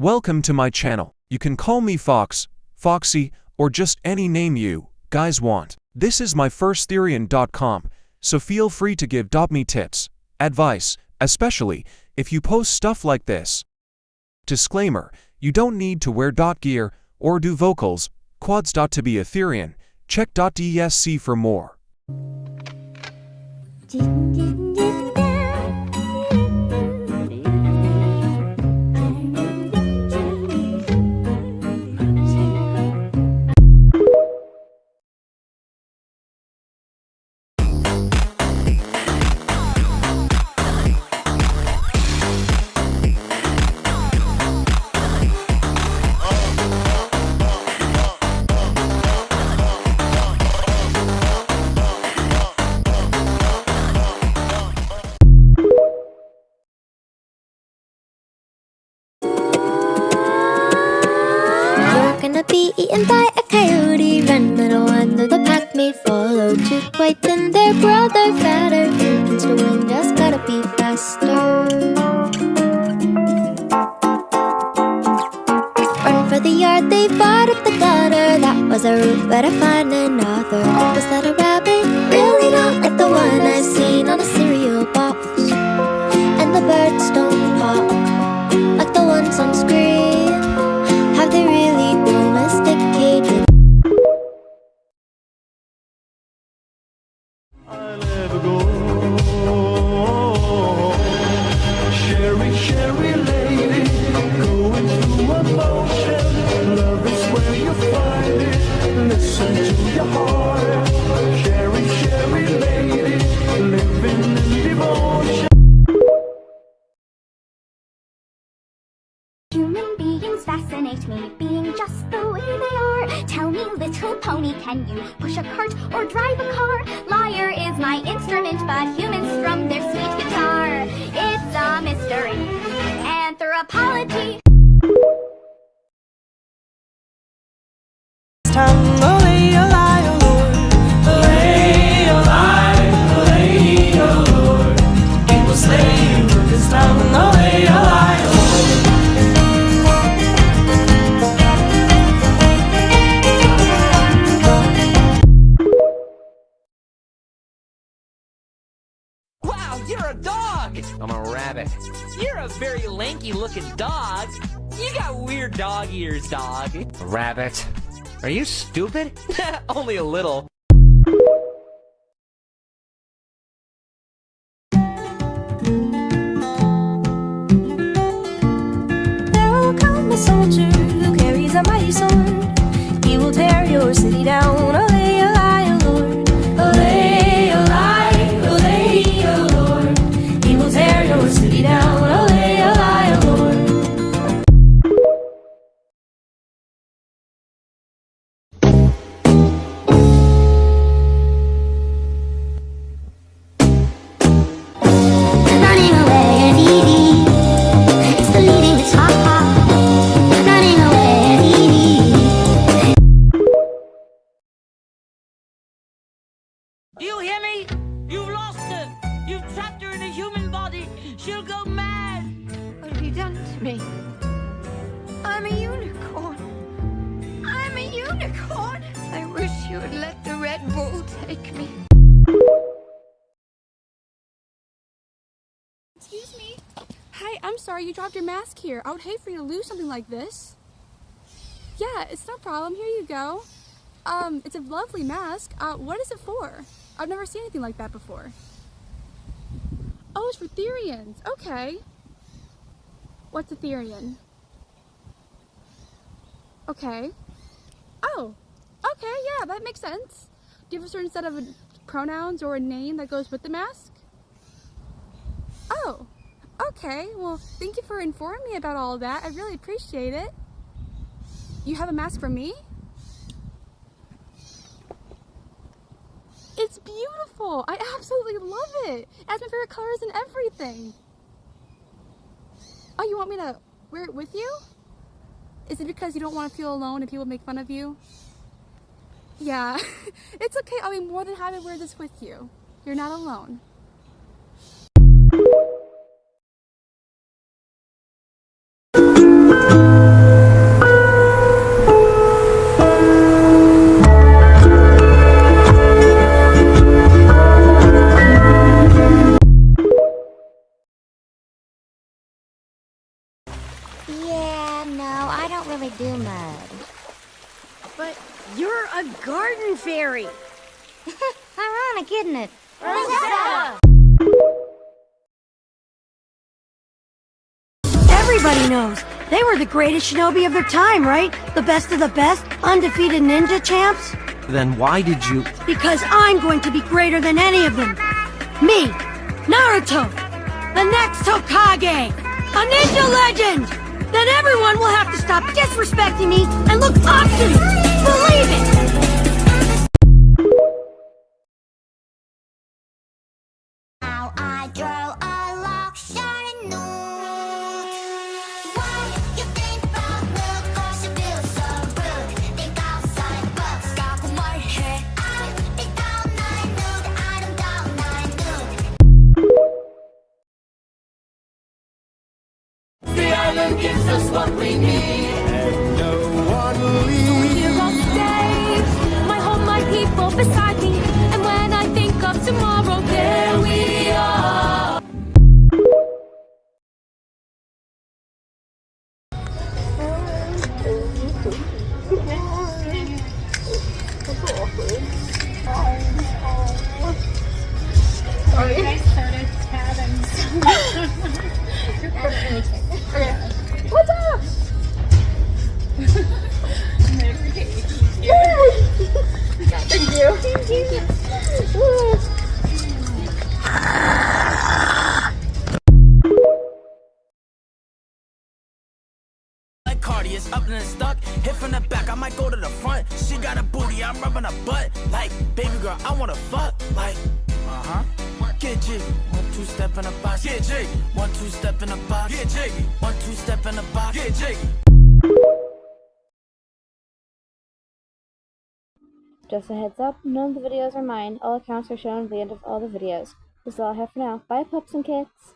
Welcome to my channel. You can call me Fox, Foxy, or just any name you guys want. This is my first Therian.com, so feel free to give me tips, advice, especially if you post stuff like this. Disclaimer, you don't need to wear gear or do vocals, quads to be a Therian. Check .dsc for more. Gonna be eaten by a coyote, run little under the pack may follow. Two white and their brother fatter, against the wind just gotta be faster. Run for the yard, they fought up the gutter. That was a route, better find another. Was that a rabbit? Really not like the one I've seen on a cereal box. And the birds don't pop like the ones on screen. Have they really domesticated? I'll ever go. Sherry, Sherry lady, going through emotion. Love is where you find it. Listen to your heart. Sherry, Sherry lady, living in devotion. Human beings fascinate me, being just the way they are. Tell me, little pony, can you push a cart or drive a car? Lyre is my instrument, but humans strum their sweet guitar. It's a mystery. Anthropology. Time, oh, lay a lie, oh Lord. Lay a lie, lay, oh Lord. It will slay you this time, oh, lay a lie, oh Lord. Wow, you're a dog! I'm a rabbit. You're a very lanky-looking dog. You got weird dog ears, dog. Rabbit. Are you stupid? Only a little. There will come a soldier who carries a mighty sword. He will tear your city down, oh, lay a lie, oh Lord. Oh, lay a lie, oh, lay, oh Lord. He will tear your city down, oh, lay a lie, oh Lord. Running away and eating, it's the leading the top. Running away and eating. Do you hear me? You've lost her. You've trapped her in a human body. She'll go mad. What have you done to me? I'm a unicorn. I'm a unicorn. I wish you had let the Red Bull take me. Excuse me. Hi, I'm sorry you dropped your mask here. I would hate for you to lose something like this. Yeah, it's no problem. Here you go. It's a lovely mask. What is it for? I've never seen anything like that before. Oh, it's for Therians. Okay. What's a Therian? Okay. Oh, okay, yeah, that makes sense. Do you have a certain set of pronouns or a name that goes with the mask? Oh, okay. Well, thank you for informing me about all of that. I really appreciate it. You have a mask for me? It's beautiful. I absolutely love it. It has my favorite colors and everything. Oh, you want me to wear it with you? Is it because you don't want to feel alone and people make fun of you? Yeah, it's okay. I'll be more than happy to wear this with you. You're not alone. I don't really do mud. But you're a garden fairy. Ironic, isn't it? Everybody knows. They were the greatest shinobi of their time, right? The best of the best, undefeated ninja champs. Then why did you... Because I'm going to be greater than any of them. Me, Naruto, the next Hokage, a ninja legend. Then everyone will have to stop disrespecting me and look up to me. Believe it! Now I draw a lock shining nude. What you think about milk? Cause you feel so rude. Think outside box. Got my head. I think down nine nude. I don't down nine nude. The island gives us what we need, and no one leaves. Here I'll stay, my home, my people beside me. And when I think of tomorrow, there we are. Like Cardi is up and it's stuck. Hit from the back, I might go to the front. She got a booty, I'm rubbing her butt. Like, baby girl, I wanna fuck. Like, get jiggy. 1-2 step in the box. Get jiggy. 1-2 step in the box. Get jiggy. 1-2 step in the box. Get jiggy. Just a heads up, none of the videos are mine. All accounts are shown at the end of all the videos. This is all I have for now. Bye, pups and kits!